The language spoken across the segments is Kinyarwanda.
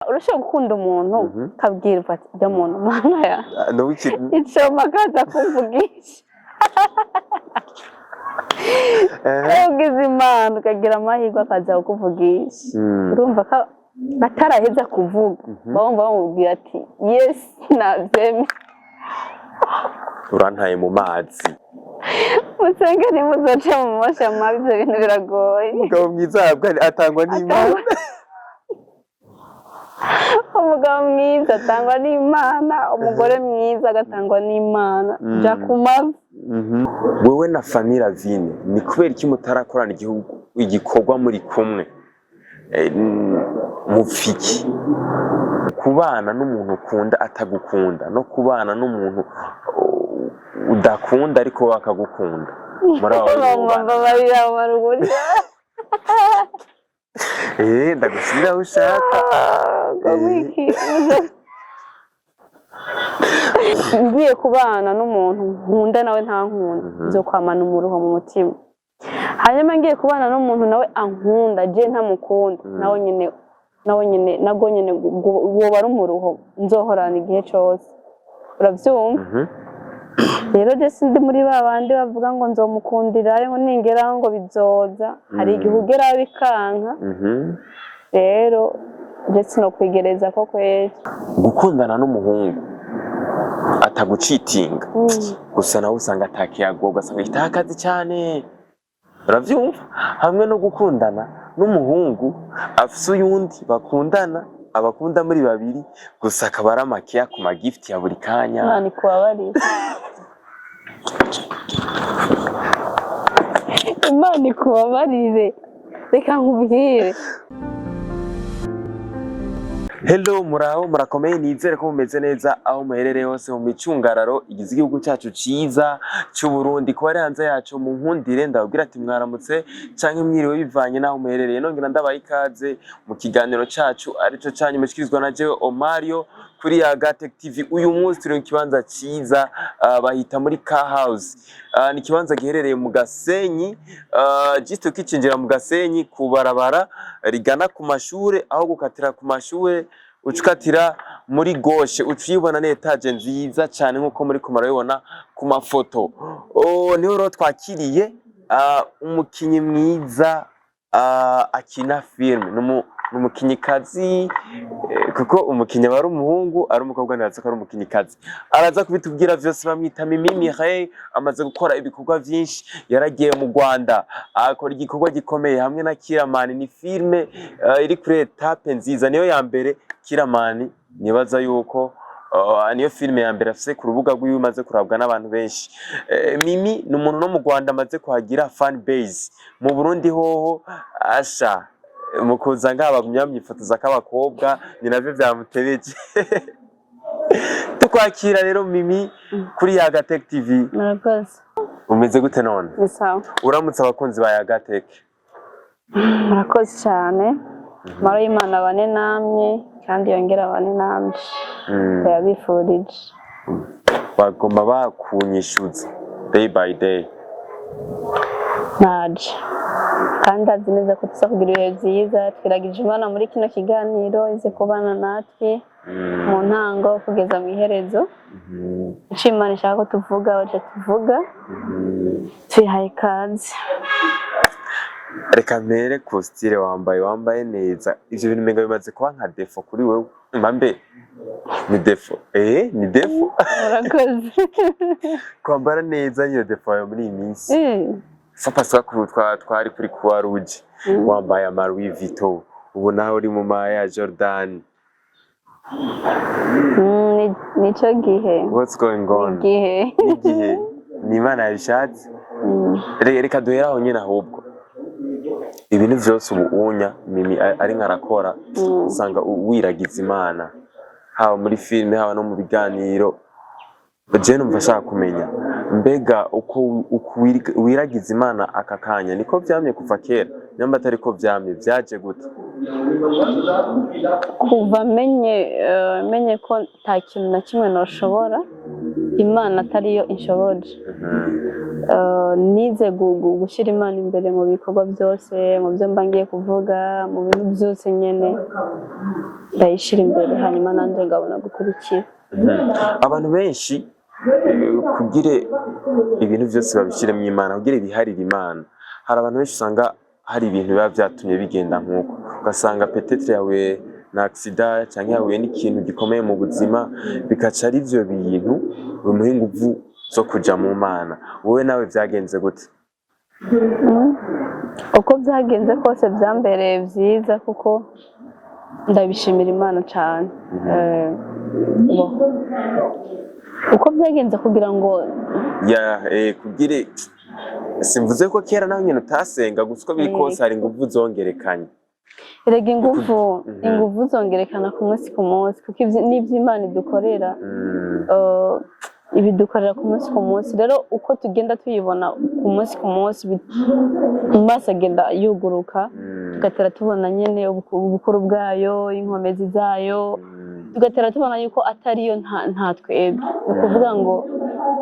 urashobora gukunda umuntu ukabwira ati ibyo muntu mana ya icyo makaza kuvugisha ugize imana ukagira amahirwe akaza kukuvugisha urumva ko bataraheza kuvuga bumva bamubwira ati yes navyeme urantaye mu mazi musenge ntimuzoce mu mosha mabi ibyo bintu biragoye umugabo mwiza atangwa n'Imana umugabo mwiza atangwa n'Imana umugore mwiza agatangwa n'Imana ja kumavi wewe na Famille Ravine ni kubera iki mutarakorana igikorwa muri kumwe mufiki kubana n'umuntu ukunda atagukunda no kubana n'umuntu udakunda ariko wakagukunda muri aho ndagushyira aho ushaka ngiye kubana n'umuntu nkunda nawe nta nkunda nzo kwamana umuruho mu mutima hanyuma ngiye kubana n'umuntu nawe ankunda je ntamukunda nawe nyene nago nyene woba ari umuruho nzohorana igihe cyose uravyumva rero je sindi muri babandi bavuga ngo nzomukundirayo ngo ningeraho ngo bizoza hari igihe ugera bikanka rero je sinokwigereza ko kwezi gukundana n'umuhungu atagucitinga gusa nawe usanga atakiyago ugasanga itakazi cyane uravyumva hamwe no gukundana n'umuhungu afise uyundi bakundana abakunda muri babiri gusa akaba ari amakiya ku magift ya buri kanya nani kubabarira Imana ikubabarire reka nkubwire Hello muraho murakomeye nizere ko mumeze neza aho muherereye hose mu micungararo igize igihugu cyacu ciza cy'u Burundi kuba ari hanze yacu mu nkundire ndababwira ati mwaramutse canke mwiriwe bivanye naho muherereye nongera ndabaye ikaze mu kiganiro cacu arico canyu mushikirizwa na jewe Omario kuri Agatech TV. Uyu munsi turi mu kibanza ciza bahita muri Car House, ni kibanza giherereye mu Gasenyi, juste kicinjira mu Gasenyi ku barabara rigana ku mashure, aho gukatira ku mashure ucukatira muri gauche uciyibona n'etage nziza cyane nkuko muri kumarabibona ku mafoto. Niho rero twakiriye umukinyi mwiza akina film, n'umukinyikazi kuko umukinyi aba ari umuhungu ari umukobwa ntibaza ko ari umukinyikazi. Araza kubitubwira vyose, bamwita Mimi Mireille, amaze gukora ibikorwa vyinshi, yaragiye mu Rwanda akora igikorwa gikomeye hamwe na Kiramani. Ni filme iri kuri etape nziza, niyo ya mbere Kiramani, nibaza yuko niyo filme ya mbere afise ku rubuga rw'iwe imaze kurabwa n'abantu benshi. Mimi ni umuntu no mu Rwanda amaze kuhagira fan base. Mu Burundi hoho asha mukuza ngabagumya myifotoza k'abakobwa ni navyo vyamutebeje. Tukwakira rero Mimi kuri Agatech TV. Murakoze. Umeze gute none? Bisawa. Uramutse abakunzi ba Agatech. Murakoze cyane. Maro y'Imana bane namwe kandi yongera bane namwe. Yabifurije. Bagomba bakunyishuza day by day. Naje. Kandi azi neza ko tuza kugira ibihe byiza, twiragije Imana muri kino kiganiro ize kubana natwe mu ntango kugeza mu iherezo. Icyo Imana ishaka ko tuvuga waje tuvuga, twihaye ikaze. Reka mpere ku style wambaye neza. Ivyo bintu menga bimaze kuba nka defo kuri wewe. Mbambe ni defo. Ni defo. Murakoze. Kwambara neza niyo defo yo muri iyi minsi. Fapaswa twari kuri Croix Rouge, wambaye ama Louis Vuitton, ubu naho uri mu maya Jordan. Nico gihe. What's going on? Gihe. Ni Imana yabishatse. Reka duhera aho nyine ahubwo. Ibintu vyose ubunya Mimi ari nkarakora, usanga wiragiza Imana. Haba muri filme haba no mu biganiro. Je numva nshaka kumenya mbega uko wiragiza Imana akakanya niko vyamye kuva kera, nyamba atari ko vyamye vyaje gute? Kuva menye ko nta kintu na kimwe noshobora Imana atari yo inshoboje. nize gushyira Imana imbere mu bikorwa byose, mu byo mba ngiye kuvuga, mu bintu byose nyine ndayishyira imbere hanyuma nanjye ngabona gukurikira. Abantu benshi kugira ibintu byose babishyiremo Imana, kugira biharire Imana, hari abantu benshi usanga hari ibintu biba byatumye bigenda nk'uko, ugasanga petetre yawe na accident cyangwa yahuye n'ikintu gikomeye mu buzima, bikaca ari byo bintu bimuha ingufu zo kuja mu Mana. Wowe nawe byagenze gute? Uko byagenze kose byambereye byiza kuko ndabishimira Imana cyane. Uko byagenze kugira ngo kugire, simvuze ko kera nawe nyine utasenga, gusa uko biri kose hari ingufu zongerekanye. Erega ingufu zongerekana ku munsi kuko n'iby'Imana idukorera ibidukorera ku munsi. Rero uko tugenda tuyibona ku munsi mu maso agenda yuguruka, tugatera tubona nyine ubukuru bwayo, inkomezi zayo, tugatera tubona yuko atariyo nta twebwe. Ni ukuvuga ngo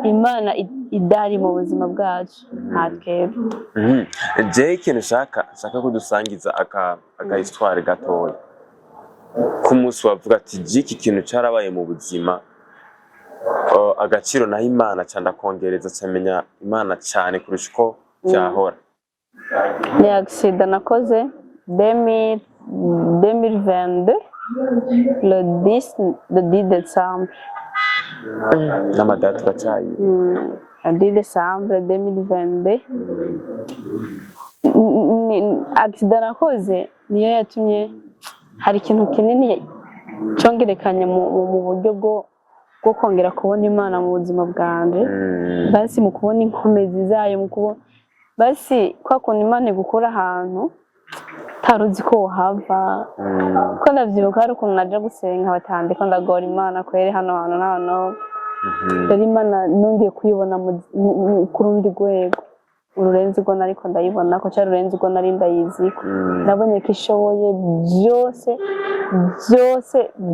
Imana idari mu buzima bwacu, nta twebwe. Jewe ikintu nshaka kudusangiza aka histoire gatoya ku munsi wavuga ati iki kintu cyarabaye mu buzima, agaciro naho Imana cyane akongereza cyamenya Imana cyane kurusha uko byahora. Ni accident nakoze 2022 le 10 décembre. N'amadata bacyayi. Le 10 décembre 2022. Accident nakoze niyo yatumye hari ikintu kinini cyongerekanye mu buryo bwo kongera kubona Imana mu buzima bwanje, basi mu kubona inkomezi zayo, mu kubona basi kwa kuntu Imana igukura ahantu taruzi ko uhava. Ko ndavyibuka hari ukuntu naja gusenga batandika ndagora Imana kwere hano rero Imana nongeye kuyibona ku rundi rwego, ururenze ubwo nariko ndayibona ko cyari ururenze ubwo nari ndayiziko. Nabonye ko ishoboye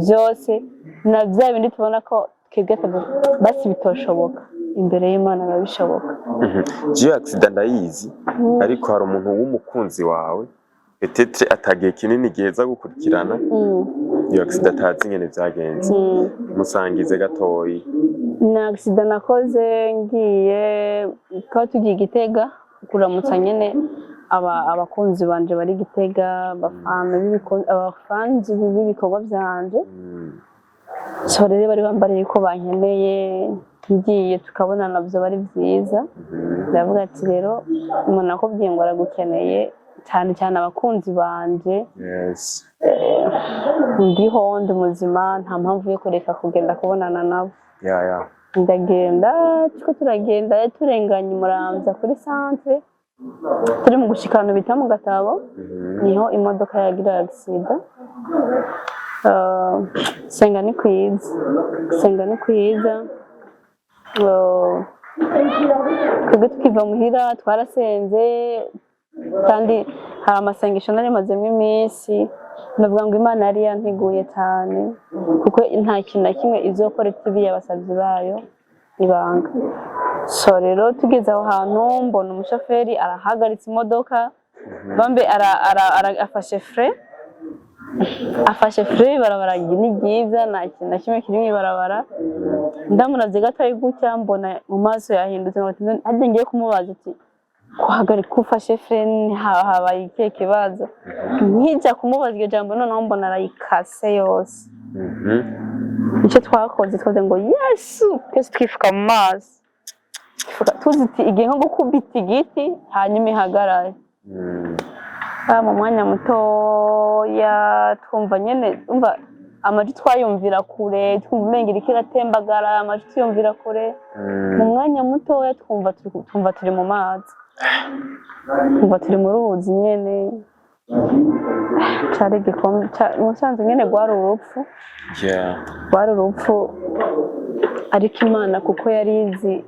byose na bya bindi tubona ko twebwe basi bitoshoboka, imbere y'Imana babishoboka. Jiyo accident ndayizi, ariko hari umuntu w'umukunzi wawe petetre atagiye kinini giheza gukurikirana iyo accident atazi nyene byagenze, musangize gatoyi. Na accident nakoze ngiye ko tugiye Gitega kuramutsa nyene abakunzi banje bari Gitega, abafanzi b'ibikorwa byanje. So rero bari bambariye ko bankeneye, ngiye tukabona nabyo bari byiza. Ndavuga ati rero umuntu akubwiye ngo aragukeneye cyane abakunzi banje, ndiho ndi muzima, nta mpamvu yo kureka kugenda kubonana nabo. Ndagenda turagenda turenganye Muramvya kuri centre, turi mu gushikana bita mu Gatabo, niho imodoka yagira accident. Senga ni kwiza twebwe tukiva muhira twarasenze, kandi hari amasengesho nari mazemo iminsi. Ndavuga ngo Imana yari yantiguye cyane kuko nta kintu na kimwe izokora itibiye abasabyi bayo ibanga. So rero tugeze aho hantu mbona umushoferi arahagaritse imodoka, bambe afashe fre barabara ni byiza, nta kintu na kimwe kiri mu ibarabara. Ndamuravye gatoyi gutya mbona mu maso yahindutse, hadi ngiye kumubaza ati kuhagarika ufashe fre habaye ikihe kibazo. Nkijya kumubaza iryo jambo noneho mbona arayikase yose. Icyo twakoze ngo Yesu, twese twifuka mu maso, tuziti igihe nko gukubita igiti hanyuma ihagarare. Mu mwanya mutoya twumva nyene amajwi twayumvira kure, twumva umenga iriko iratembagara, amajwi tuyumvira kure. Mu mwanya mutoya twumva turi mu mazi, twumva turi mu ruzi nyene. Cari gikombe musanze nyene rwari urupfu, ariko Imana kuko irazi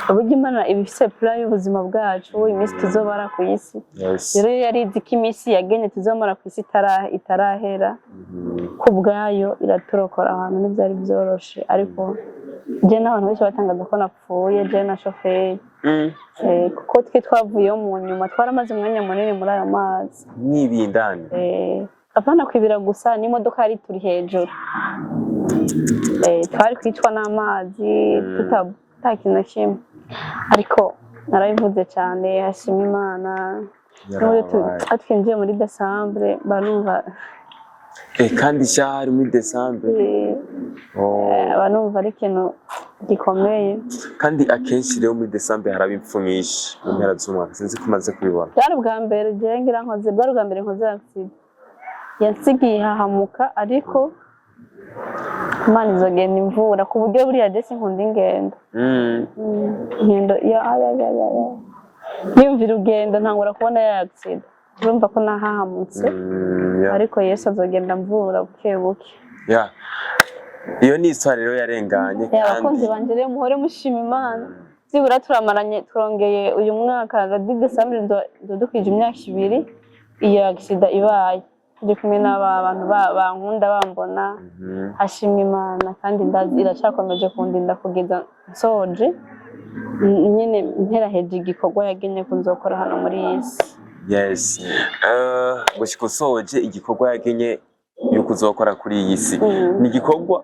uburyo Imana ibifise plan y'ubuzima bwacu, iminsi tuzobara ku isi. Rero yarizi ko iminsi yagenye tuzomara ku isi itarahera, ku bwayo iraturokora ahantu ntibyari byoroshe, ariko je n'abantu benshi batangaza ko napfuye je na shoferi kuko twe twavuyeyo mu nyuma twaramaze umwanya munini muri ayo mazi mwibindani apana kwibira gusa n'imodoka yari turi hejuru twari kwicwa n'amazi tutakintu na kimwe ariko narabivuze cyane hashima Imana twinjiye muri Desambre barumva kandi cyari muri Desambre barumva ari ikintu gikomeye kandi akenshi rero muri Desambre haraba impfu nyinshi mu mpera z'umwaka sinzi ko umaze kubibona bwari ubwa mbere jewe ngira nkoze bwari ubwa mbere nkoze accident yansigiye hahamuka ariko Imana izogenda imvura ku buryo buriya je sinkunda ingendo ingendo yumvira urugendo ntangura kubona ya accident urumva ko nahahamutse ariko Yesu azogenda mvura buke buke iyo ni iswa rero yarenganye kandi abakunzi banje rero muhore mushima Imana zibura turamaranye turongeye uyu mwaka ga Desambre ndodukwije imyaka 2 iyo accident ibaye ndi kumwe n'abantu bankunda bambona hashimwe Imana kandi ndazi iracakomeje kundinda kugeza nsoje nyene mperaheje igikorwa yagenye ko nzokora hano muri isi gushika usoje igikorwa yagenye yuko uzokora kuri iyi si ni igikorwa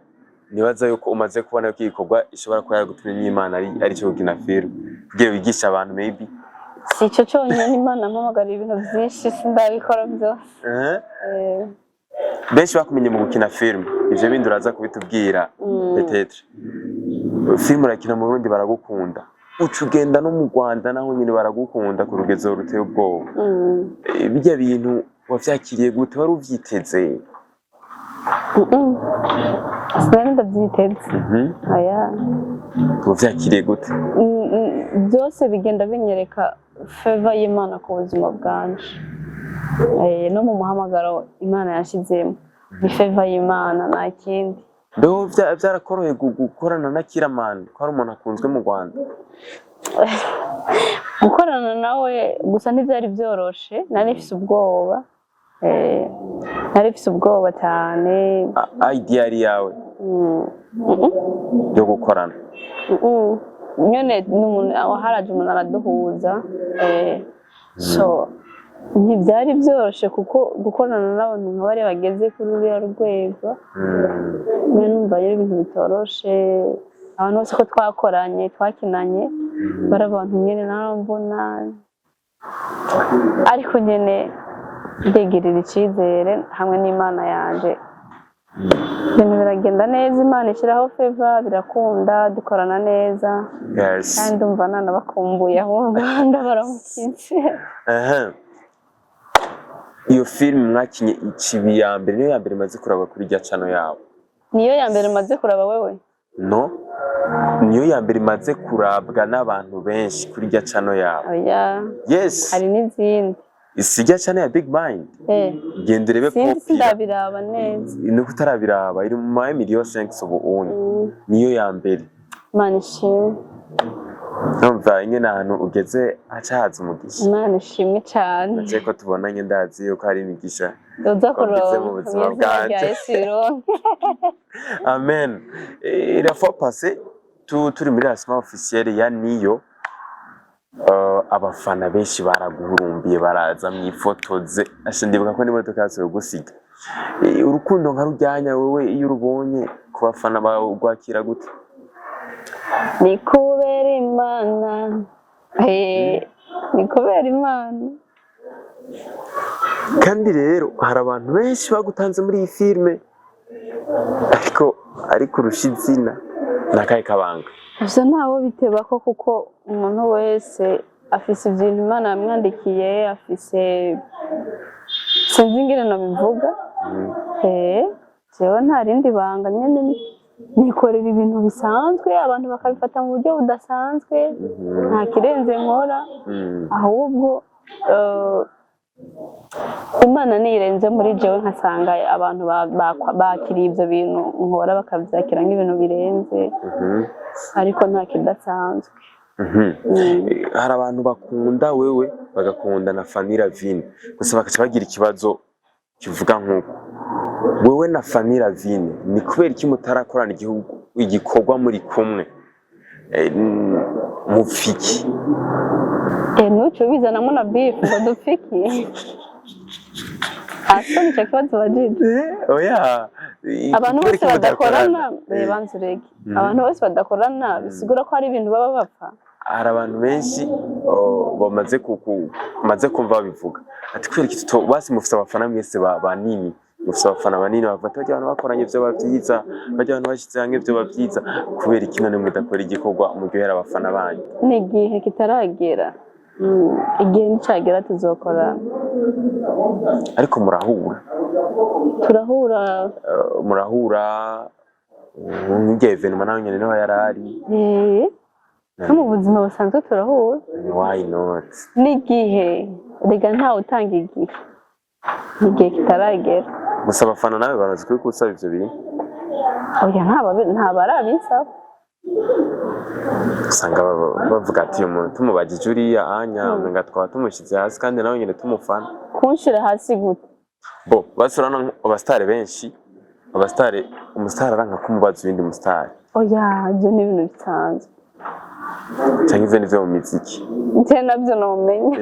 nibaza yuko umaze kubona ko igikorwa ishobora kuba yaragutumye n'Imana ari cyo gukina film kugira wigisha abantu maybe si cyo cyonyine Imana mpamagara ibintu byinshi sindabikora byose benshi bakumenye mu gukina film ivyo bindi uraza kubitubwira peut-être film urakina mu Burundi baragukunda uca ugenda no mu Rwanda naho nyine baragukunda ku rugezo ruteye ubwoba bijya bintu wavyakiriye gute wari uvyiteze sinari ndabyiteze wavyakiriye gute byose bigenda binyereka favor y'Imana ku buzima bwanje no mu muhamagaro Imana yashizemo ni favor y'Imana nta kindi Ndeho byarakoroheye gukorana na Kiramani ko ari umuntu akunzwe mu Rwanda gukorana nawe gusa ntibyari byoroshe nari mfise ubwoba cyane idea yawe yo gukorana nyone n'umuntu haraje umuntu araduhuza so ntibyari byoroshe kuko gukorana n'abantu nk'abari bageze kuri uriya rwego numva rero ibintu bitoroshe abantu bose ko twakoranye twakinanye bari abantu nyine narambona ariko nyine ndegirira icyizere hamwe n'Imana yanje ibintu biragenda neza Imana ishyiraho favor birakunda dukorana neza kandi ndumva nanabakumbuye aho mu Rwanda baramukitse iyo film mwakinye ikibi ya mbere niyo ya mbere maze kuraba kuri rya channel yawe niyo ya mbere maze kuraba wewe no niyo ya mbere maze kurabwa n'abantu benshi kuri rya channel yawe yes hari n'izindi isijya channel ya Big Mind genderebe ko sindabiraba neza ni kutarabiraba iri mu 1 million 5 ubundi niyo ya mbere Imana ishimwe numva nyine ahantu ugeze acahaza umugisha Imana ishimwe cyane nje ko tubonanye ndazi yuko hari imigisha uza kuronka mu buzima bwanje amen la fois passée turi muri lancement officiel ya Niyo abafana benshi baraguhurumbiye baraza mwifotoze ashindibuka ko n'imodoka yasohoye gusiga urukundo nka rujyanya wewe iyo urubonye ku bafana bawe ugwakira gute ni kubera Imana ni kubera Imana kandi rero hari abantu benshi bagutanze muri iyi filme ariko urusha izina nakaye kabanga ivyo ntawo biteba ko kuko umuntu wese afise ibintu Imana yamwandikiye afise sinzi ingene nabivuga jewe nta rindi banga nyene nikorera ibintu bisanzwe abantu bakabifata mu buryo budasanzwe nta kirenze nkora ahubwo Imana nirenze muri jewe nkasanga abantu bakiriye ibyo bintu nkora bakabyakira nk'ibintu birenze ariko nta kidasanzwe hari abantu bakunda wewe bagakunda na Fanny Ravine gusa bakaca bagira ikibazo kivuga nk'uko wewe na Fanny Ravine ni kubera iki mutarakorana igihugu igikorwa muri kumwe mupfiki nuco bizanamo na beef ngo dupfiki asa nicyo kibazo bagije oya abantu bose badakorana banze urege abantu bose badakorana bisigura ko hari ibintu baba bapfa. hari abantu benshi bamaze kumva babivuga ati kubera iki basi mufite abafana mwese banini mufite abafana banini bafata bajya abantu bakoranye ibyo babyiza bajya abantu bashyize hamwe ibyo babyiza kubera iki none mudakora igikorwa muryohera abafana banyu. Ni igihe kitaragera igihe nicagera tuzokorana ariko murahura murahura nk'igihe evenema nawe nyine niho yari ari no mu buzima busanzwe turahura. Why not? N'igihe rega ntawe utanga igihe kitaragera. Gusa abafana nawe barazi ko usaba ivyo bintu. Oya nta barabisaba. Usanga bavuga ati umuntu tumubagije uriya anya menga twaba tumushize hasi kandi nawe nyine tumufana. Kunshira hasi gute? Bo basurana abastare benshi umustar aranka kumubaza ibindi mustar. Oya ibyo ni ibintu bisanzwe. Cyangwa ivyo nivyo mu miziki. Nje nabyo nomenya.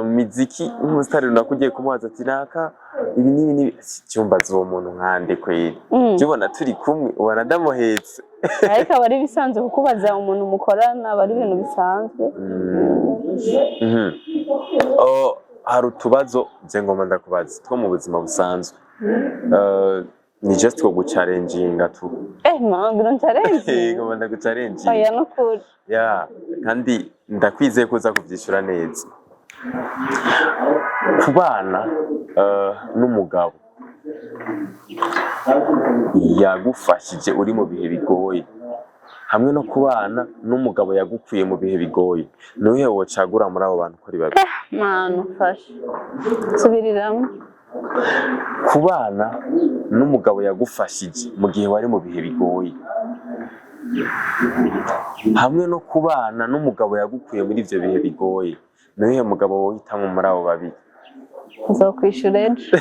Miziki umustar unakugiye kumubaza ati naka ibi ni cyumbaza uwo muntu nkande kweli. Jibona turi kumwe ubona ndamuhetse. Ariko abari bisanzwe kukubaza umuntu mukorana bari ibintu bisanzwe. Hari utubazo nze ngoma ndakubaza two mu buzima busanzwe. Ni just ko gucalenginga tu. Mambiro challenge. Ngoma ndagucalenginga. Oya nukuri. Kandi ndakwizeye ko uza kuvyishura neza. Kubana n'umugabo yagufashije uri mu bihe bigoye hamwe no kubana n'umugabo yagukuye mu bihe bigoye nuhe wocagura muri abo bantu kuri babi. Manu fasha subiriramo. Kubana n'umugabo yagufashije mu gihe wari mu bihe bigoye hamwe no kubana n'umugabo yagukuye muri ivyo bihe bigoye nuhe mugabo wohitamwe muri abo babiri. Nzokwishura ejo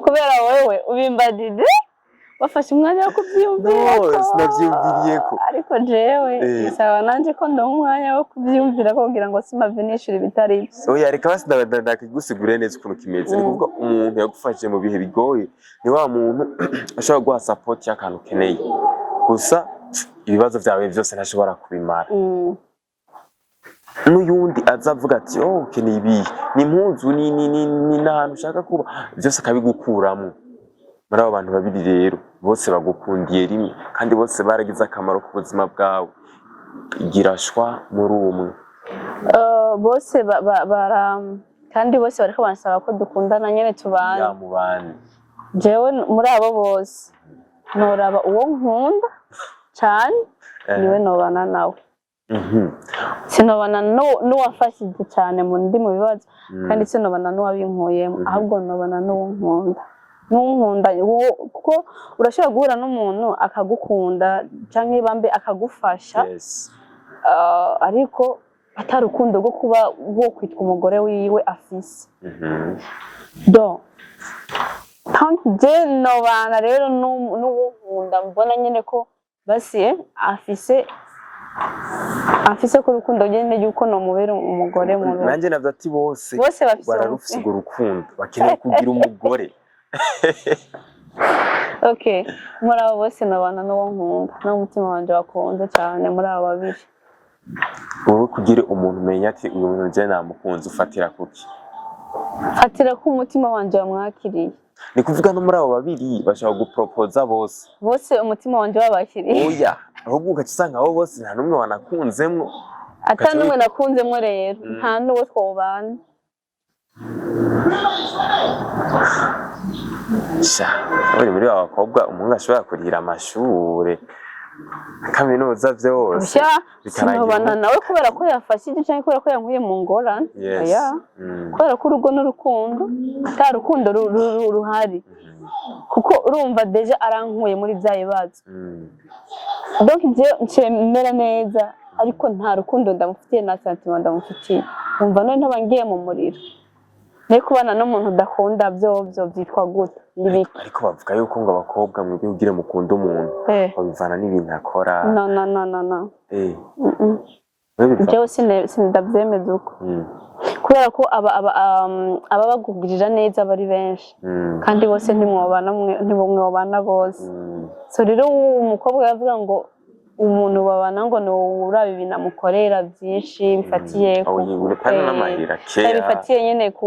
kubera wewe ubimbadide wafashe umwanya wo kubyiyumvira ko sinavyumviriyeko ariko jewe bisaba nanje ko ndo umwanya wo kubyiyumvira ko kugira ngo simave nishura ibitari byo. Oya reka basi ndakigusigure neza ukuntu kimeze ni kuvuga umuntu yagufashije mu bihe bigoye ni wa muntu ashobora guha support y'akantu keneye gusa ibibazo byawe byose ntashobora kubimara. N'uyundi azavuga ati ukeneye ibi ni impunzu ni n'ahantu ushaka kuba byose akabigukuramo. Muri abo bantu babiri rero bose bagukundiye rimwe kandi bose baragize akamaro ku buzima bwawe igirashwa muri umwe. Bose kandi bose bariko bansaba ko dukundana nyene tubana. Yamubane jewe muri abo bose noraba uwo nkunda cyane niwe nobana nawe. Sinobana n'uwafashije cyane mu ndi mu bibazo kandi sinobana n'uwabinkuyemo ahubwo nobana n'uwo nkunda. Nunkunda kuko urashobora guhura n'umuntu akagukunda cyangwa ibambe akagufasha ariko atarukundo rwo kuba wo kwitwa umugore wiwe afise. Je nobana rero n'uwunkunda mbona nyene ko basi afise ko urukundo nyene yuko no mubera umugore mu rugo. Nanje navyo ati bose bararufise urwo rukundo bakeneye kugira umugore. Okay, muri abo bose nabana n'uwo nkunda n'umutima wanje wakunze cyane muri abo babiri. Wowe kugira umuntu umenya ati uyu muntu je namukunze ufatira kuki? Fatira ko umutima wanje wamwakiriye. Ni kuvuga no muri abo babiri bashaka gupropoza bose umutima wanje wabakiriye. Oya ahubwo ukacusanga abo bose nta numwe wanakunzemwo. Ata numwe nakunzemwo rero nta nuwo twobana. Uri muri abakobwa umuntu ashobora kurira amashure kaminuza vyose sinobana nawe kubera ko yafashije cyangwa kubera ko yankuye mu ngorane. Kubera ko urugo n'urukundo ata rukundo ruhari kuko urumva deja arankuye muri bya bibazo. Donc je ncemera neza ariko nta rukundo ndamufitiye na sentiment ndamufitiye umva none ntabangiye mu muriro. ne kubana n'umuntu udakunda byo byitwa gute nibiki ariko bavuga yuko ngo abakobwa mwebwe ugire mukunda umuntu babivana n'ibintu akora no byo sindabyemeza uko kubera ko aba bagugirira neza bari benshi kandi bose ntimwobana bose so rero umukobwa yavuga ngo umuntu babana ngo ni uraba ibintu amukorera byinshi bifatiye bifatiye nyine ku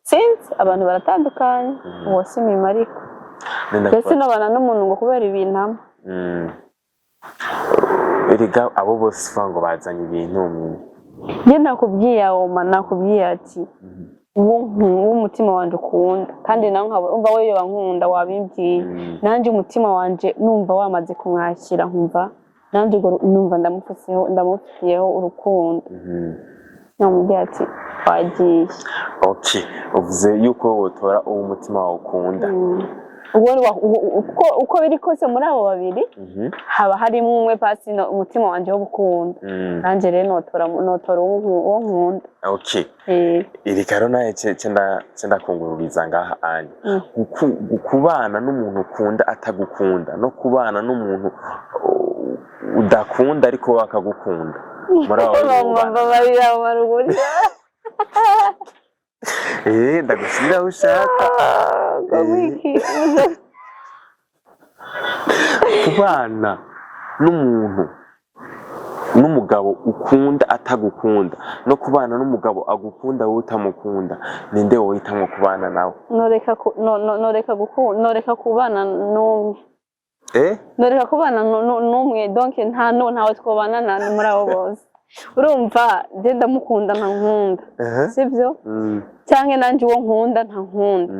sinzi abantu baratandukanye uwo si mima ariko ndetse nabana n'umuntu ngo kubera ibintu erega abo bose ngo bazanye ibintu njye nakubwiye ati w'umutima wanje ukunda kandi nawe umva we yoba nkunda wabimbwiye nanjye umutima wanje numva wamaze kumwakira nkumva nanjye numva ndamufitiyeho urukundo namubwiye ati wagiye okay uvuze yuko wotora uwo umutima wawe ukunda uko biri kose muri abo babiri haba harimo umwe pasi umutima wanje wo gukunda nanjye rero notora uwo nkunda okay iri karo naye cyenda kungururiza ngaha anye kubana n'umuntu ukunda atagukunda no kubana n'umuntu udakunda ariko wakagukunda muri abo ndagushyira aho ushaka kubana n'umugabo ukunda atagukunda no kubana n'umugabo agukunda wowe utamukunda ninde wowe uhitamo kubana nawe noreka kubana n'umwe noreka kubana n'umwe donc ntawe twobana muri abo bose urumva je ndamukunda ntankunda sibyo cyangwa nanjye uwo nkunda ntankunda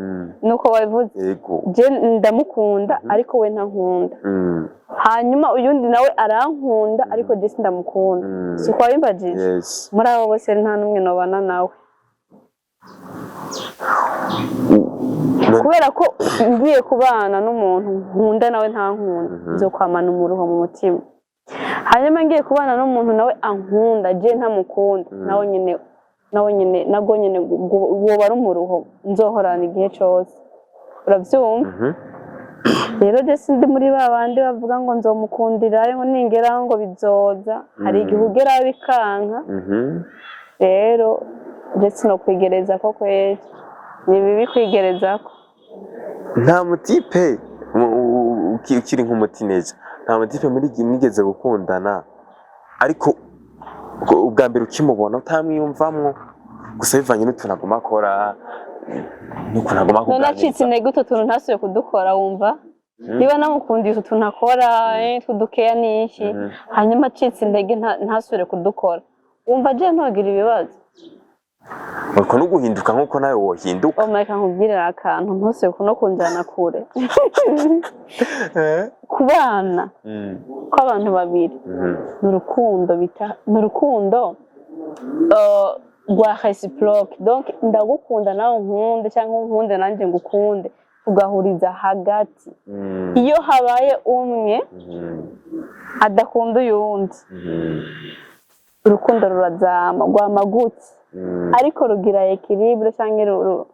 nuko babivuze je ndamukunda ariko we ntankunda hanyuma uyundi nawe arankunda ariko je sindamukunda siko wabimbajije muri abo bose nta numwe nobana nawe kubera ko ngiye kubana n'umuntu nkunda nawe ntankunda nzokwamana umuruho mu mutima hanyuma ngiye kubana n'umuntu nawe ankunda je ntamukunda nawe nyine nago nyine woba ari umuruho nzohorana igihe cyose urabyumva rero je sindi muri babandi bavuga ngo nzomukundirayo ngo ningeraho ngo bizoza hari igihe ugera bikanka rero je sinokwigereza ko kwezi ni bibi kwigerezako nta mutipe ukiri nk'umutineja nta mutipe mwigeze gukundana ariko ubwa mbere ukimubona utamwiyumvamwo gusa bivanye n'utuntu aguma akora n'ukuntu aguma kuganiriza nacitse intege utu tuntu ntasubiye kudukora wumva niba namukundiye utu tuntu akora tudukeya n'iki hanyuma acitse intege ntasubire kudukora wumva je ntogira ibibazo uko no guhinduka nkuko nawe wohinduka omareka nkubwirira akantu ntusubire no kunjana kure kubana kw'abantu babiri n'urukundo rwa reciproque donc ndagukunda nawe nkunde cyangwa nkunde nanjye ngukunde tugahuriza hagati iyo habaye umwe adakunda uyundi urukundo rurazama rwamagutse ariko rugira equilibre cyangwa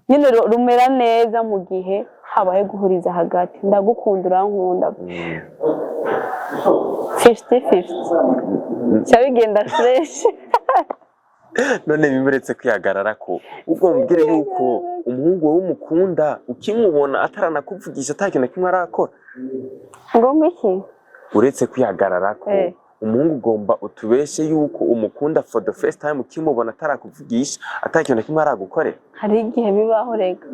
nyine rumera neza mu gihe habaye guhuriza hagati ndagukunda urankunda 50-50 cyabigenda fresh none bimuretse kwihagarara ko ubwo mubwire yuko umuhungu wawe umukunda ukimubona ataranakuvugisha atakintu na kimwe arakora ngo iki uretse kwihagarara ko umuhungu ugomba utubeshe yuko umukunda for the first time ukimubona atarakuvugisha atakintu na kimwe aragukorera hari igihe bibaho rega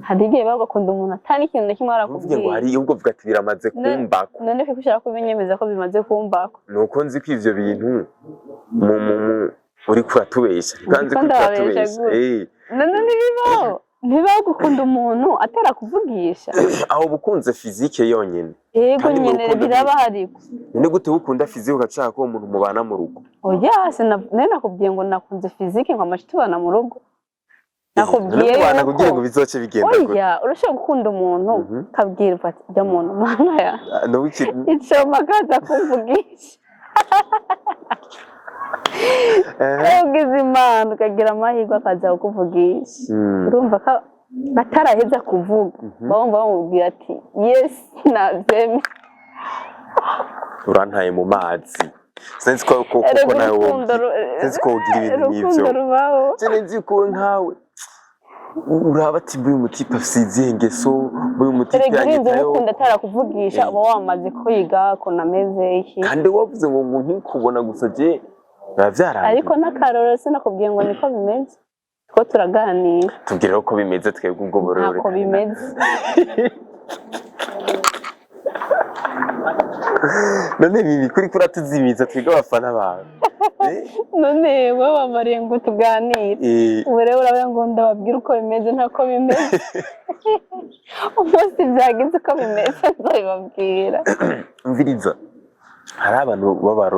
hari igihe bagakunda umuntu atari ikintu na kimwe arakubwira ngo hari ubwo vuga ati biramaze kumbako none ko ushaka kubinyemeza ko bimaze kumbako nuko nzi ko ivyo bintu uri kuratubesha kandi kuratubesha none nibibaho ntibaho gukunda umuntu atarakuvugisha aho bukunze physique yonyene yego nyene biraba hariko ni gute ukunda physique ugashaka ko umuntu mubana mu rugo oya nene nakubwiye ngo nakunze physique ngo amashi tubana mu rugo nakubwiye yuko kugira ngo bizoce bigenda oya urashaka gukunda umuntu kabwira ati bya muntu mana ya no wiki ico magaza kumvugisha ugize impano ukagira amahirwe akaza kukuvugisha urumva ko ataraheza kuvuga bumva bamubwira ati yes navyemeye urantaye mu mazi sinzi ko nawe wumva sinzi ko ugira ibintu nk'ivyo sinzi ko nkawe uraba ati mbuye umutipe afise izihe ngeso mbuye umutipe yanyitayeho ukunda atarakuvugisha uba wamaze kwiga ko nameze iki kandi wavuze ngo nkikubona gusa je bavyarangiye ariko n'akarorero sinakubwiye ngo niko bimeze ko turaganira tubwire uko bimeze twebwe ubwo borore ntako bimeze none bibi kuri kuratuzimiza twiga abafana bawe none wowe wamariye ngo tuganire ubu rero urabona ngo ndababwira uko bimeze ntako bimeze umunsi byagize uko bimeze nzabibabwira mviriza hari abantu wowe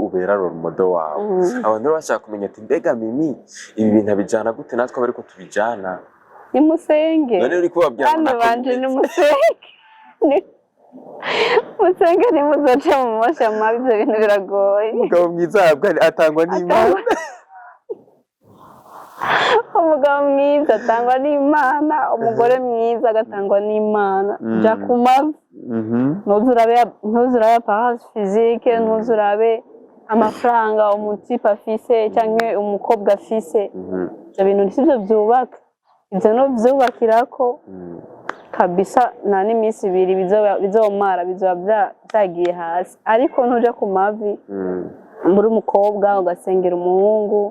ubera role model wawe abantu bashaka kumenya ati mbega Mimi ibi bintu abijana gute natwe abariko tubijana ni musenge none uri kubabwira hano banje ni musenge musenge ni muzoce mu mosha mabi ibyo bintu biragoye umugabo mwiza atangwa n'Imana umugabo mwiza atangwa n'Imana umugore mwiza agatangwa n'Imana ja kumavi ntuzurabe apparence physique ntuzurabe amafaranga umutipe afise cyangwa umukobwa afise ibyo bintu sibyo byubaka ibyo no byubakirako kabisa nta n'iminsi ibiri bizomara bizoba byagiye hasi ariko ntuja ku mavi muri umukobwa ugasengera umuhungu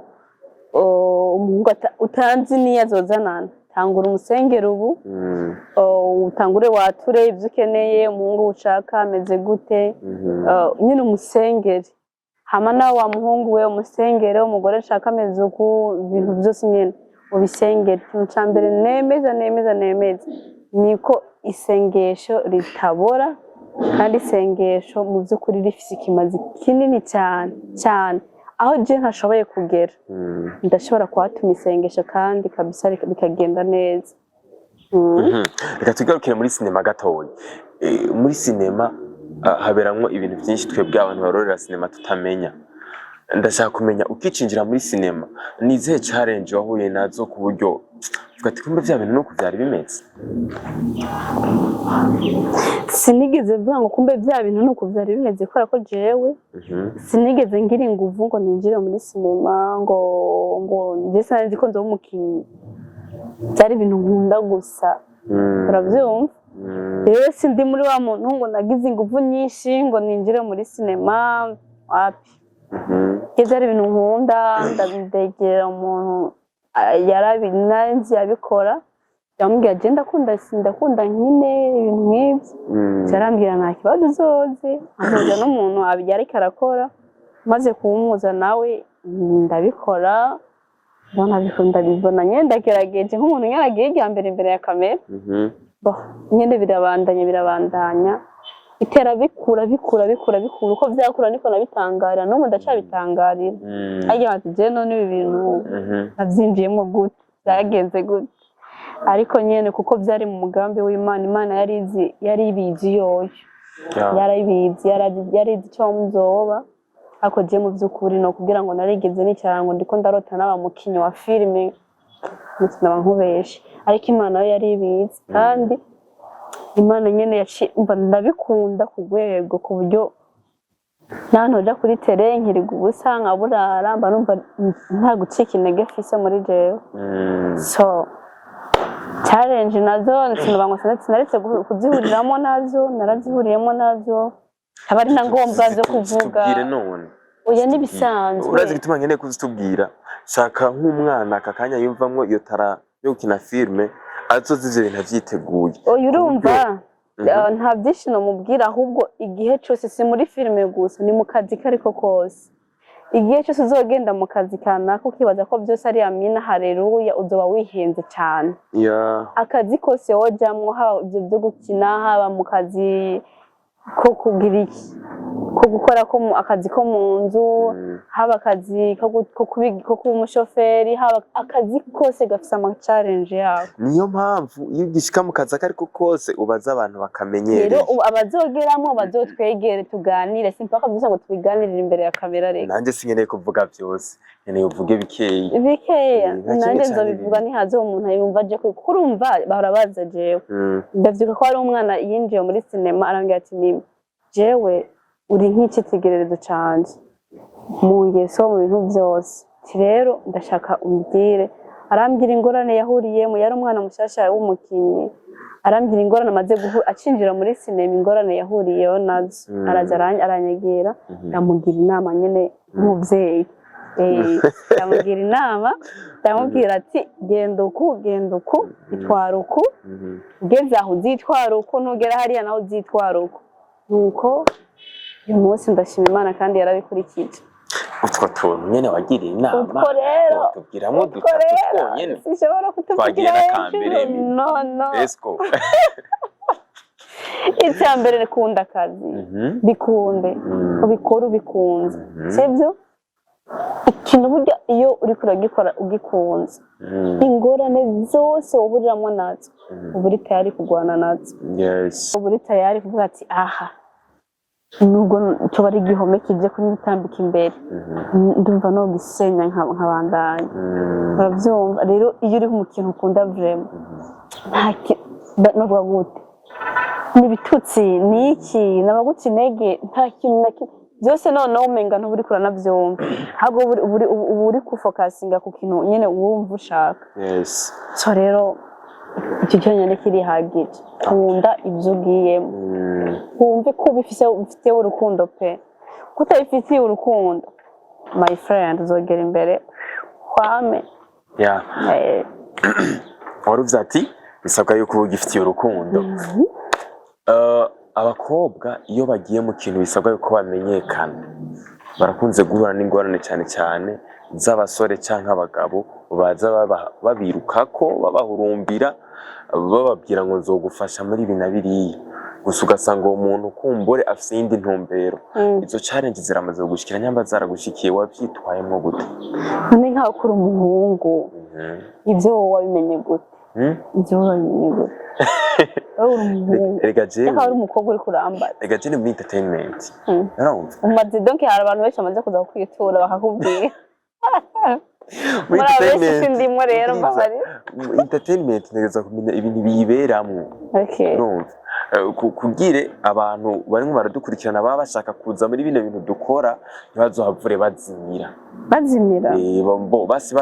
utanzi niyo azozanana tangura umusengero ubu utangure wature ibyo ukeneye umuhungu ushaka ameze gute nyine umusengere hama nawe wa muhungu we umusengere umugore ashaka ameze uku ibintu byose nyine ubisengere ikintu ca mbere nemeza niko isengesho ritabora kandi isengesho mu by'ukuri rifise ikimazi kinini cyane aho je ntashoboye kugera ndashobora kuhatuma isengesho kandi kabisa bikagenda neza reka tugarukire muri sinema gatoya muri sinema haberamwo ibintu byinshi twebwe abantu barorera sinema tutamenya ndashaka kumenya ukicinjira muri sinema ni izihe challenge wahuye nazo ku buryo ugati kumbe vya bintu nuko byari bimeze sinigeze vuga ngo kumbe vya bintu nuko byari bimeze kubera ko jewe sinigeze ngira inguvu ngo ninjire muri sinema ngo ndetse nzi ko nzo umukinyi byari ibintu nkunda gusa uravyumva rero sindi muri wa muntu ngo nagize inguvu nyinshi ngo ninjire muri sinema wapi byari ibintu nkunda ndabidegera umuntu yarabinanzi yabikora yambwira je ndakunda nyine ibintu nk'ibyo yarambwira nta kibazo uzoze amuza n'umuntu ariko arakora maze kuwumuza nawe ndabikora ndabibona nyine ndagerageje nk'umuntu yaragiye ijya mbere imbere ya kamera nyine birabandanya itera bikura uko byakura niko nabitangarira n'ubu ndacabitangarira ariko ati je none ibi bintu navyinjiyemo gute byagenze gute ariko nyene kuko byari mu mugambi w'Imana Imana yari ibizi yoyo yarizi cyo mzoba ako je mu by'ukuri no kugira ngo narigeze n'icyarango ndiko ndarota n'abamukinyi wa filime naba nkubeshe ariko Imana yo yari ibizi kandi Imana nyene ndabikunda ku rwego ku buryo nanoja kuri tele nkiriga ubusa nkaburara mba numva nta gucika intege fise muri jewe so challenge nazo sinaba ngo sinaretse kuzihuriramo nazo narazihuriyemo nazo abari na ngombwa zo kuvuga oya nibisanzwe urazi gituma nkeneye kuzitubwira shaka nk'umwana akakanya yumvamwo iyo tara yo gukina filme azoze ivyo bintu avyiteguye oya urumva nta byishimo mubwira ahubwo igihe cyose si muri filime gusa ni mu kazi kariko kose igihe cyose uzogenda mu kazi kanaka ukibaza ko byose ari amina haleluya uzoba wihenze cyane akazi kose wojamwo haba ibyo byo gukina haba mu kazi ko kugira iki ko gukora akazi ko mu nzu, haba akazi ko kuba umushoferi, haba akazi kose gafite ama challenge yako. Niyo mpamvu iyo ugishika mu kazi akariko kose ubaza abantu bakamenyereye. Rero abazogeramo bazotwegere tuganire, simpaka byose ngo tubiganirire imbere ya kamera reka. Nanjye sinkeneye kuvuga byose, nkeneye uvuge bikeyi. Bikeya nanjye nzobivuga ntihaze umuntu yumva aje kurumva barabaza jewe. Ndavyuka ko ari umwana yinjiye muri cinema arangira ati mimi jewe uri nk'ikitegererezo canje mu ngeso mu bintu byose. Rero ndashaka umbwire, arambwira ingorane yahuriyemo, yari umwana mushasha w'umukinyi, arambwira ingorane amaze acinjira muri cinema, ingorane yahuriyeho nazo. Araza aranyagira, ndamugira inama nyene nk'umuvyeyi. Ndamugira inama, ndamubwira ati genda uku itwara uku, ugeze aho uzitwara uku, nugera hariya naho uzitwara uku. Nuko uyu munsi ndashima Imana kandi yarabikurikije. Utwo tuntu nyene wagiriye inama. Utwo rero tubwiramo dutatu twonyene. Sinshobora kutuvugira kambere. No. Esco. Icya mbere kunda akazi. Bikunde. Ubikora ubikunze. Sibyo? Ikintu burya iyo uri kuragikora ugikunze. Ingorane zose uburiramo nazo. Uburi tayari kugwana nazo. Yes. Uburi tayari kuvuga ati aha. Nubwo cyo bari gihome kije kunyitambika imbere. Ndumva no gisenya nk'abandanye. Baravyumva rero iyo uri mu kintu ukunda vraiment. Novuga gute? Nibitutsi niki nabaguti intege nta kintu na byose noneho umenga ntuburi kuranavyumva. Hago uri kufokasinga ku kintu nyene wumva ushaka. Yes. So rero icyo cyonyine kirihagije. Kunda ibyo ugiyemo. Wumve ko bifite urukundo pe. Kutabifitiye urukundo, my friend, uzogera imbere kwame. Yeah. Waruvuze ati bisabwa yuko ugifitiye urukundo. Abakobwa iyo bagiye mu kintu bisabwa yuko bamenyekana, barakunze guhura n'ingorane cyane z'abasore cyangwa abagabo baza babirukako babahurumbira bababwira ngo nzogufasha muri ibi na biriya, gusa ugasanga uwo muntu kumbure afite iyindi ntumbero. Izo challenge ziramaze gushikira nyamba zaragushikiye, wabyitwayemo gute? Ni nkaho kuri umuhungu ibyo wabimenye gute? Ibyo wabimenye gute? Erega jewe ari umukobwa uri kurambara. Erega jewe muri entertainment narumva umaze donc hari abantu benshi bamaze kuza kwitura bakakubwira muri entertainment ndimo rero mbabari entertainment ntegeza kumenya ibintu biyiberamwo. Urumva kugire abantu barimo baradukurikirana baba bashaka kuza muri bino bintu dukora ntibazohavure bazimira bo basi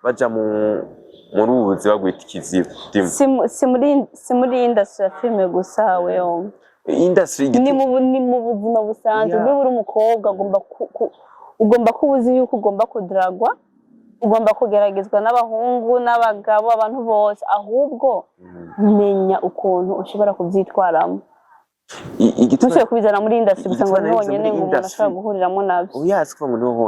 baja mu ruzi bagwita ikiziba. Si muri industry ya filime gusa wewe. Industry ni mu buzima busanzwe. Niba uri umukobwa ugomba kubuzi yuko ugomba kudragwa, ugomba kugeragezwa n'abahungu n'abagabo, abantu bose, ahubwo menya ukuntu ushobora kubyitwaramo. Ntushobora kubizana muri industry gusa ngo nibonyene ngo umuntu ashobora guhuriramo nabyo.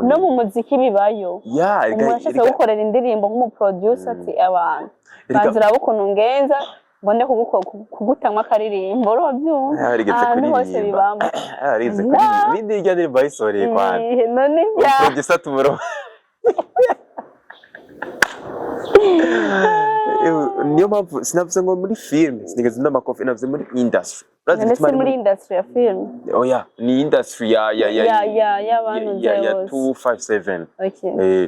No mu muziki bibayo. Umuntu ashaka gukorera indirimbo nk'umuproducer ati abantu bazira ukuntu ngenza mbone kugutamwa akaririmbo urabyumva. Ahantu hose bibamba. Arize kuririmba n'indirya ndirimbo ayisoreye kwanjye. None bya producer tumuro. Niyo mpamvu sinavuze ngo muri film, sinigeze n'amakofi, navuze muri industry. Nese muri industry ya film. Oya, ni industry ya abantu nzewe 257. Okay.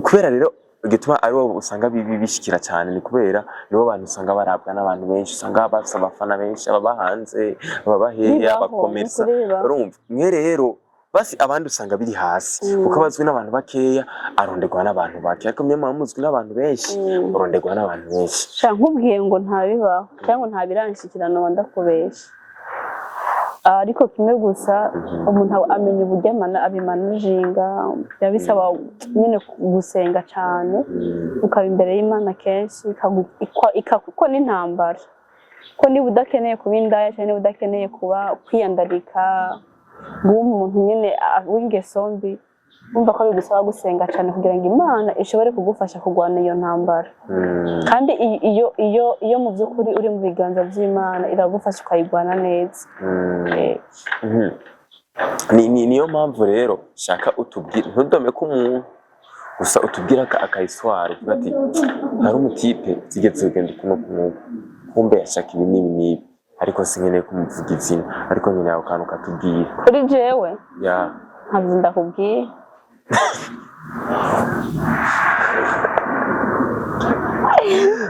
Kubera rero gituma ari wo usanga bishikira cyane, ni kubera nibo bantu usanga barabwa n'abantu benshi, usanga bafite abafana benshi, ababahanze, ababaheya, abakomersa. Urumva mwe rero basi abandi usanga biri hasi kuko bazwi n'abantu bakeya, aronderwa n'abantu bake, ariko mwe muzwi n'abantu benshi, uronderwa n'abantu benshi. Nkubwiye ngo ntabibaho cyangwa ntabiranshikirana wanda kubesha. Ariko kimwe gusa umuntu amenya uburyo abimanajinga, yabisaba nyine gusenga cyane, ukaba imbere y'Imana kenshi ikakukwa n'intambara. Ko niba udakeneye kuba indaya cyane, niba udakeneye kuba kwiyandarika, umuntu nyine w'ingeso mbi, umva ko bigusaba gusenga cyane kugira ngo Imana ishobore kugufasha kurwana iyo ntambara. Kandi iyo mu by'ukuri uri mu biganza by'Imana iragufasha ukayigwana neza. Niyo mpamvu rero shaka utubwire ntudome ko umuntu gusa utubwira akayiswara uvuga ati hari umutipe zigeze ugenda kuno kumbe yashaka ibi n'ibi ariko sinkeneye kumuvuga izina ariko nyine ako kantu katubwira kuri jewe ntabwo ndakubwiye.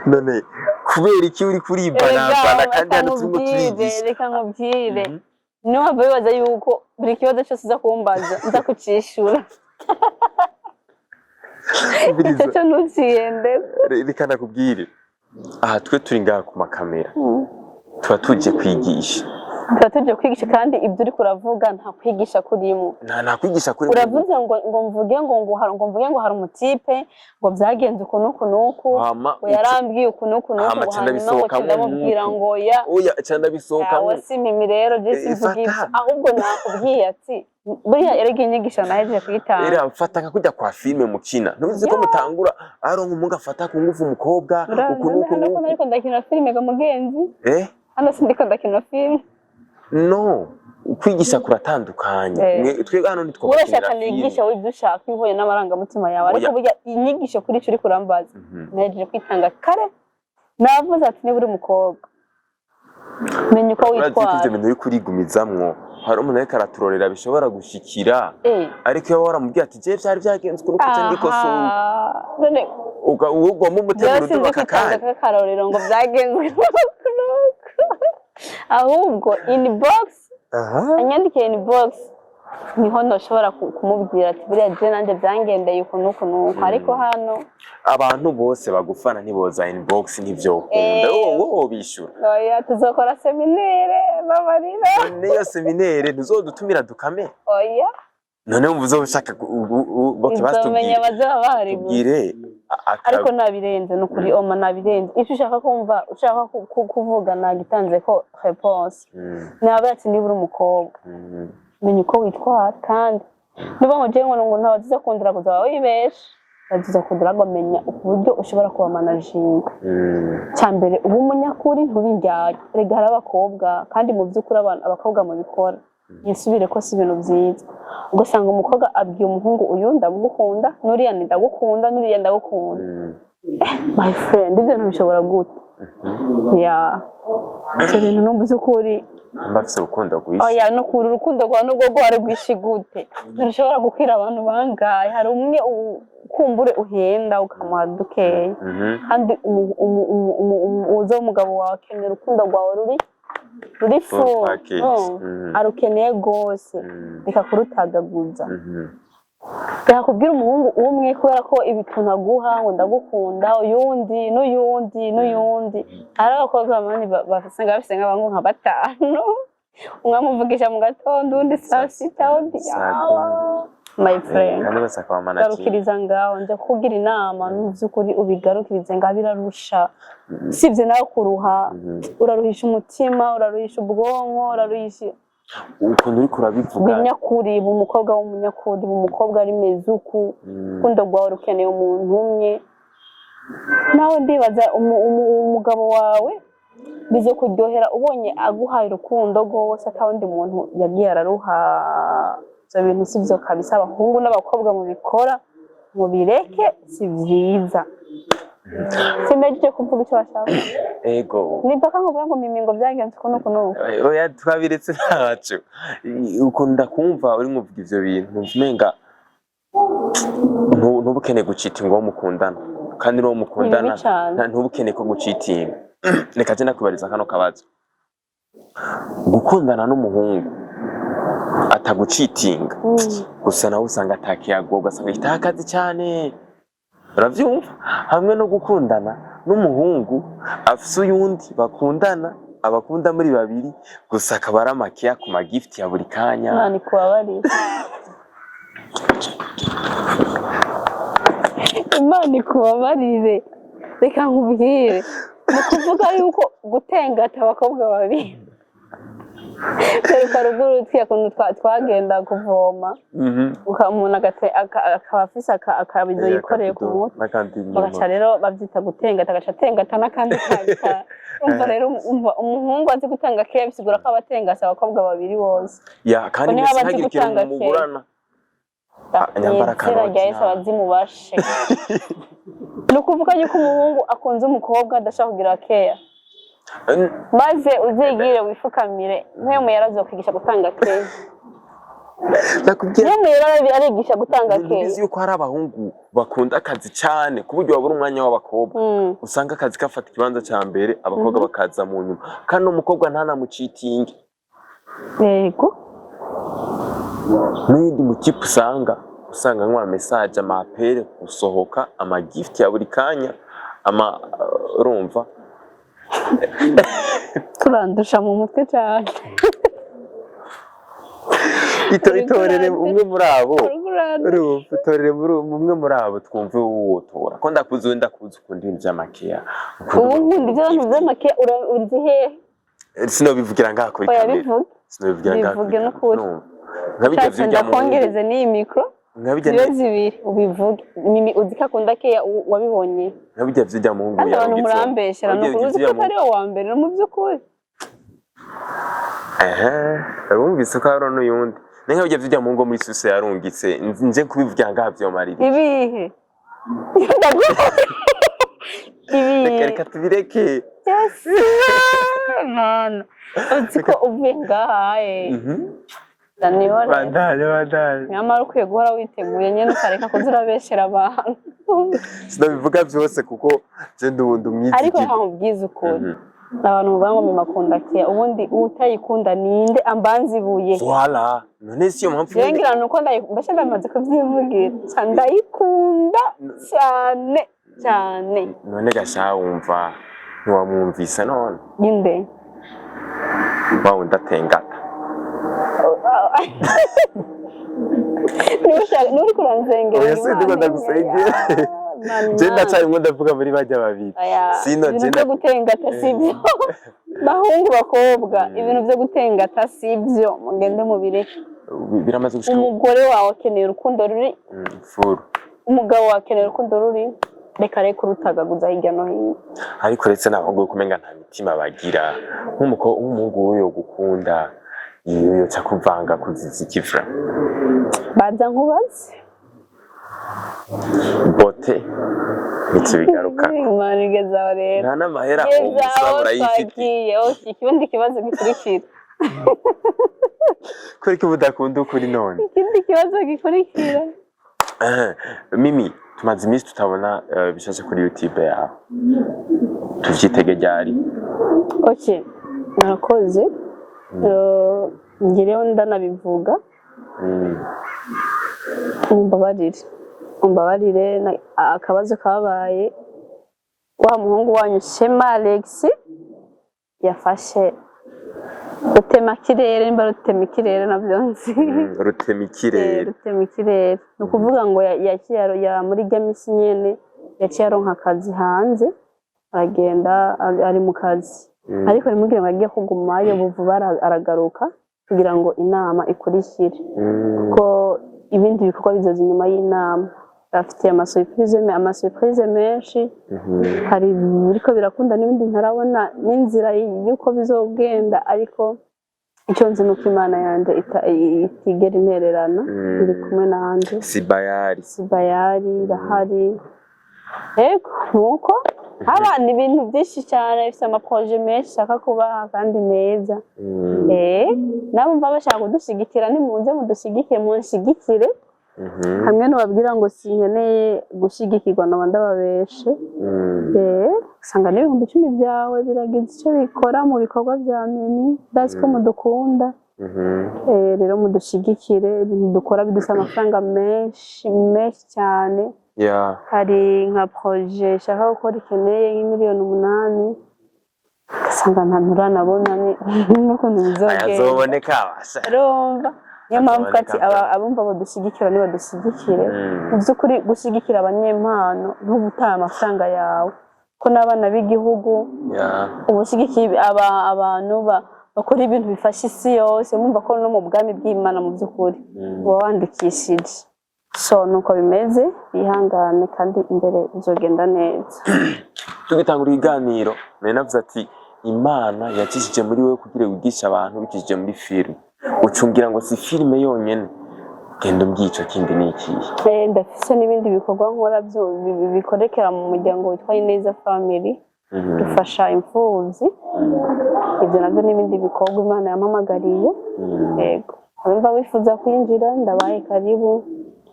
none kubera iki uri kuribana kandi hano turimo turigisha? Reka nkubwire niba bibaza yuko buri kibazo cyose uza kumbaza nza kucishura icyo cyo ntukiyende. Reka nakubwire aha twe turi ngaha ku makamera tuba tujye kwigisha kandi ibyo uri kuravuga nta kwigisha kurimo. Nta kwigisha kurimo. Uravuze ngo mvuge ngo hari umutipe ngo byagenze uku nuku ngo yarambwiye uku nuku hanyuma ngo ndamubwira ngo oya cyane bisohoka ngo simimi rero je simvugisha ahubwo nakubwiye ati buriya erega inyigisho naheje kuyitanga. Era mfata nka kujya kwa filme mukina ntuzi ko mutangura aronka umuntu afata ku ngufu umukobwa uku nuku ariko ndakina filme ga mugenzi hano sindiko ndakina filme. No, kwigisha kuratandukanye. Twebwe hano nitwo urashaka nigisha wibyo ushaka ihuye n'amarangamutima yawe ariko burya inyigisho kuri cyo uri kurambaza naheje kwitanga kare navuze ati niba uri umukobwa menya uko witwara. Ivyo bintu uri kurigumizamwo hari umuntu ariko araturorera bishobora gushikira ariko iyo waramubwiye ati je byari byagenze kuko ndiko so none ubwo mu mutima uruduba kakari karorero ngo byagenze ahubwo inbox anyandikiye inbox niho ndoshobora kumubwira ati buriya je nanje byangendeye uko nuko ariko hano abantu bose bagufana ntiboza inbox ntivyo ukunda wowe bishura. Oya tuzokora seminaire babarira niyo seminaire ntuzodutumira dukame. Oya none umvuze ushaka bakibastubwire tubwire ariko nabirenze no kuri oma nabirenze icyo ushaka kumva ushaka kuvuga nagitanze ko réponse nabe ati nibura umukobwa menya uko witwara kandi niba ngo je ngo ntabaziza kundira kuza wibesha baziza kundira ngo menya uburyo ushobora kuba managing cyambere ubu munyakuri ntubinjyaye rega hari abakobwa kandi mu by'ukuri abakobwa mu bikora yisubire ko si ibintu byiza ugasanga umukobwa abwiye umuhungu uyu ndagukunda nuriya ndagukunda nuriya ndagukunda my friend ibyo ntibishobora gute icyo bintu numva ukuri mbafise urukundo rwishi. Oya no kuri urukundo rwa nubwo rwari rwishi gute ntushobora gukwira abantu bangaye hari umwe kumbure uhenda ukamuha dukeye kandi uzo umugabo wawe akenera urukundo rwawe ruri fu arukeneye gose bikakurutagaguza yakubwira umuhungu umwe kubera ko ibituna guha ngo ndagukunda uyundi n'uyundi ari abakobwa bamwe bafisanga bafise nk'abangu nka batanu umwe amuvugisha mu gatondo undi saa sita undi my friend garukiriza ngaho njya kugira inama n'uvyukuri ubigarukirize ngaho birarusha sivye nawe kuruha uraruhisha umutima uraruhisha ubwonko uraruhisha ukuntu uri kurabivuga binyakuri umukobwa w'umunyakuri umukobwa ari mezuku kundo rwawe rukeneye umuntu umwe nawe ndibaza umugabo wawe bize kuryohera ubonye aguhaye urukundo rwose atawundi muntu yagiye araruha ibyo bintu sivyo kabisa abahungu n'abakobwa mu bikora mu bireke si byiza simeje kuvuga icyo bashaka ego nibaka ngo mimingo byagenze kuno oya twabiretse ntacu ukunda kumva uri muvuga ivyo bintu umenga ntubukene gucitinga uwo mukundana kandi n'uwo mukundana ntubukene ko gucitinga reka je nakubariza kano kabazo gukundana n'umuhungu atagucitinga gusa nawe usanga atakiyago ugasanga itakazi cyane uravyumva hamwe no gukundana n'umuhungu afise uyundi bakundana abakunda muri babiri gusa akaba ari amakiya ku magift ya buri kanya nani kubabarira Imana ikubabarire reka nkubwire mu kuvuga yuko gutengata abakobwa babiri Kwiruka ruguru twiyakuntu twagenda kuvoma umuntu akaba afise akabido yikoreye ku mutwe bagaca rero bavyita gutengata agaca atengata n'akandi kanta umva rero umuhungu azi gutanga keya bisigura ko abatengasa abakobwa babiri bose kandi mbese ntagire ikintu mumugurana nyambara Yesu abazimubashe ni ukuvuga yuko umuhungu akunze umukobwa adashaka kugira keya maze uzigire wifukamire nk'uyu yarazokwigisha gutanga keya nk'uyu arigisha gutanga keya ubizi yuko hari abahungu bakunda akazi cyane ku buryo babura umwanya w'abakobwa usanga akazi gafata ikibanza cya mbere abakobwa bakaza mu nyuma kandi umukobwa ntanamucitinge yego n'undi mutipe usanga nk'ama message amapere gusohoka amagift ya buri kanya urumva turandusha mu mutwe cyane itorere umwe muri abo itorere umwe muri abo twumve uwotora ko ndakuzi wenda kuzi ukundi vy'amakeya ubundi vy'amakeya urizi hehe sinobivugira ngaha kuri kamera sinobivugira ngaha bivuge n'ukuri nkabijya vy'ujya mu kongereze n'iyi mikro niyo zibiri ubivuge mimi uziko akunda keya wabibonye nkabijya vy'ujya mu ngo ya abantu murambeshera no kuruzi ko ari wa mbere no mu by'ukuri abumvise ko hari n'uyundi nkabijya vy'ujya mu ngo muri suse yarungitse nje kubivugira ngaha vyo mariri ibihe reka tubireke mwana uziko uvuye ngaha bandanye nyamara ukwiye guhora witeguye nyene ukareka kuza urabeshera abantu sinabivuga vyose kuko je ndundi umwizigire ariko ntamubwiza ukuri abantu muvuga ngo mimakunda keya ubundi utayikunda ninde ambanzibuye voilà none siyo mpamvu ngira nuko mbasha ndamaze kuvyivugira ndayikunda cyane cyane none gasha wumva ntiwamwumvise none inde bawo ndatengata nuri kuranzengera oya sindi ndagusengera je ndacyari ndavuga muri bajya babiri sino je byo gutengata sibyo bahungu bakobwa ibintu byo gutengata sibyo mugende mubireke biramaze gushika umugore wawe akeneye urukundo ruri furu umugabo wawe akeneye urukundo ruri reka kurutagaguza hirya no hino ariko uretse n'abahungu kumenga nta mitima bagira nk'umuhungu we yo gukunda iyo cya kuvanga kuziza ikifra baza nkubaze bote ntibigaruka manigeza rero nta n'amahera umusabura yifitiye ikindi kibazo gikurikira ko budakunda ukuri none ikindi kibazo gikurikira Mimi tumaze iminsi tutabona bishashe kuri YouTube yawe tuvyitege ryari okay narakoze ngireho ndanabivuga umbabarire akabazo kabaye wa muhungu wanyu Shema Alex yafashe rutemakirere nimba rutemikirere navyonzi rutemikirere ni ukuvuga ngo ya muri gamisi nyene yaciye aronka akazi hanze aragenda ari mu kazi ariko rimubwira ngo agiye kugumayo buvuba aragaruka kugira ngo inama ikurikire kuko ibindi bikorwa bizoza inyuma y'inama afite amasurprise menshi hari biriko birakunda n'ibindi ntarabona n'inzira y'uko bizogenda ariko icyo nzi nuko Imana yanje itigera intererana iri kumwe nanje sibayari irahari yego nuko abana ibintu byinshi cyane bifite amaproje menshi shaka kubaha kandi meza nabo mva bashaka kudushigikira nimunze mudushigikire munshigikire hamwe n'ubabwira ngo sinkeneye gushigikirwa n'abandi babeshe usanga n'ibihumbi 10 byawe biragize icyo bikora mu bikorwa bya Mimi ndazi ko mudukunda rero mudushigikire ibintu dukora bidusaba amafaranga menshi cyane hari nka projet shaka gukora ikeneye nk'imiliyoni 8 ugasanga nta nturanabona n'ukuntu bizogenda ayazoboneka urumva niyo mpamvu ati abumva badushyigikira nibadushyigikire mu by'ukuri gushyigikira abanyempano ntugutaha amafaranga yawe ko n'abana b'igihugu ubushyigikira abantu bakora ibintu bifasha isi yose mumva ko no mu bwami bw'Imana mu by'ukuri uba wandikishije. So nuko bimeze, bihangane kandi imbere bizogenda neza. Tugitangura ibiganiro nari navuze ati Imana yakishije muri wewe kugira wigisha abantu bikishije muri filime. Ucungira ngo si filime yonyene, genda umbyico kindi nikiye. Ndafise n'ibindi bikorwa nkora bikorekera mu muryango witwa Ineza Family. Dufasha imfuvyi. Ibyo navyo n'ibindi bikorwa Imana yampamagariye. Yego. Abumva wifuza kwinjira ndabaye karibu.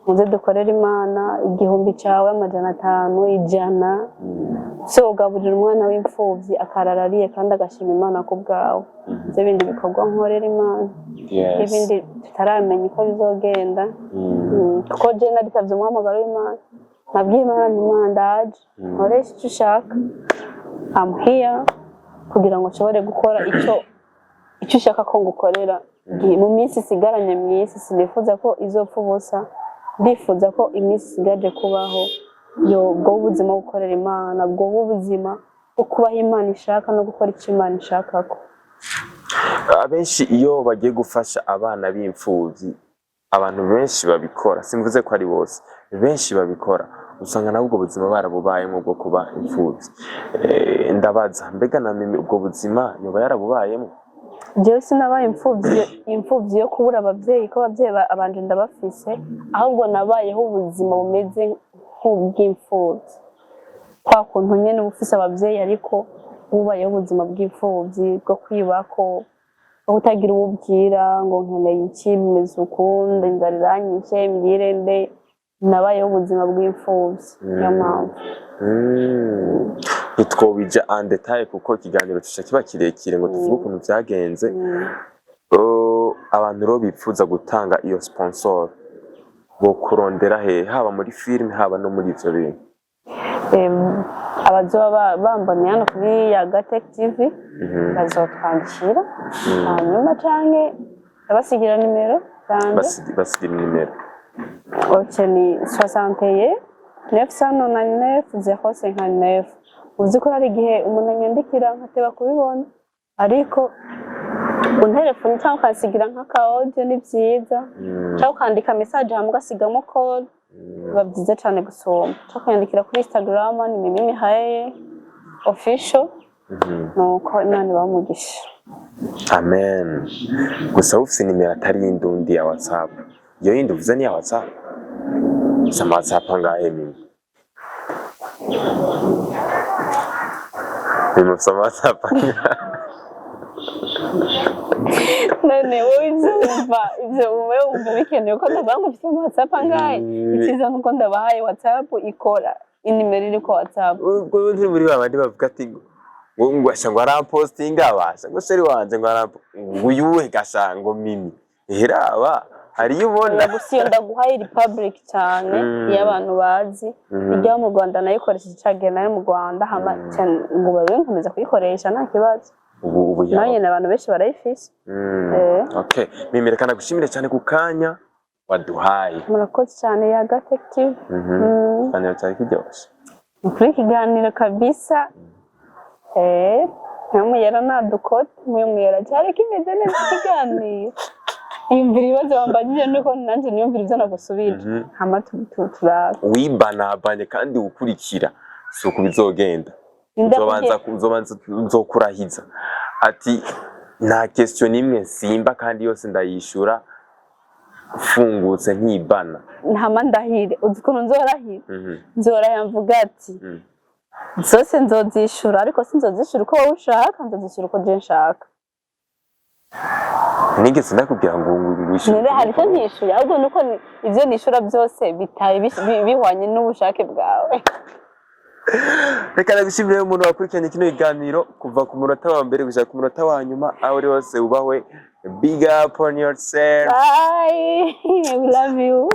Muze dukorera Imana 1000 cyawe 500 100. So ugaburira umwana w'imfuvyi akararariye kandi agashima Imana ku bwawe. Ibyo bindi bikorwa nkorera Imana. Ibindi tutaramenya uko bizogenda. Kuko je naritavye umuhamagaro w'Imana. Nabwiye Imana ndaje. Nkoresha icyo ushaka. I'm here kugira ngo nshobore gukora icyo ushaka ko ngukorera. Mu minsi isigaranye mwisi sinifuza ko izopfa ubusa. Ndifuza ko iminsi isigaje kubaho bwo ubuzima gukorera Imana, bwo ubuzima bwo kubaho Imana ishaka no gukora icyo Imana ishaka ko. Abenshi iyo bagiye gufasha abana b'imfuvyi, abantu benshi babikora, simvuze ko ari bose, benshi babikora usanga nabo ubwo buzima barabubayemo bwo kuba imfuvyi. Ndabaza mbega na Mimi ubwo buzima yoba yarabubayemo? Jewe sinabaye imfuvyi yo kubura abavyeyi ko abavyeyi abanje ndabafise, ahubwo nabayeho ubuzima bumeze nk'ubw'imfuvyi. Kwa kuntu nyene ufise abavyeyi ariko ubayeho ubuzima bw'imfuvyi bwo kwibako, bwo kutagira ububwira ngo nkeneye iki bimeze ukunda inzara iranyishe mbwire mbe. Nabayeho ubuzima bw'imfuvyi niyo mpamvu. Ntitwobija en detail kuko ikiganiro cisha kiba kirekire ngo tuvuge ukuntu vyagenze. Abantu rero bipfuza gutanga iyo sponsor bo kurondera he, haba muri filime haba no muri ivyo bintu. Abazoba bambonye hano kuri Yagatech TV bazotwandikira hanyuma canke abasigira nimero kandi basigira nimero. Ni 61 999 059. Uzi ko hari igihe umuntu anyandikira nkateba kubibona ariko unterefone cyangwa ukasigira nk'aka audio ni byiza, cyangwa ukandika message hamwe ugasigamo call biba byiza cyane gusoma. Cyangwa ukandikira kuri Instagram ni Mimi Mihaye official. Nuko Imana ibamugisha. Amen. Gusa ufise nimero atari indundi ya WhatsApp. Iyo yindi uvuze ni ya WhatsApp. Sama WhatsApp angahe Mimi? Mimi sama WhatsApp angahe? None wowe ibyo wumva bikenewe ko ndavuga ufite WhatsApp angahe? Ikiza nuko ndabahaye WhatsApp ikora inimero iri ko WhatsApp. Ubwo ndi muri babandi bavuga ati ngo asha ngo arampostinga abasha ngo seri wanje ngo uyuhe gasha ngo Mimi. Heraba hari ubona gusiyo ndaguhaye Republic cyane y'abantu bazi ijya mu Rwanda nayikoresheje cyagena nayo mu Rwanda hama ngo babe nkomeza kuyikoresha nta kibazo. Ubu nayo abantu benshi barayifise. Okay, Mimi rekana gushimire cyane ku kanya waduhaye. Murakoze cyane ya Yagatech TV. Kandi cyari kiryoshe. Kuri kiganiro kabisa. Mwemuyera nadukote mwemuyera cyari kimeze neza kiganiro. Imvira ibibazo wambagije nuko nanjye niyumvira ibyo nagusubije hama turara wibanabanye kandi ukurikira si uko bizogenda nzokurahiza ati nta question nimwe simba kandi yose ndayishura ufungutse ntibana hama ndahire uzi ukuntu nzorahira nzorahira mvuga ati zose nzozishura ariko sinzozishura uko wowe ushaka nzozishura uko je nshaka. Nigeze ndakubwira ngo wishyure. Nere hari cyo nishyura ahubwo nuko ivyo nishura byose bitaye bihwanye n'ubushake bwawe. Reka nagushimire umuntu wakurikiranye kino kiganiro kuva ku munota wa mbere gushaka ku munota wa nyuma aho uri hose ubahwe. Big up on yourself. Bye. I love you.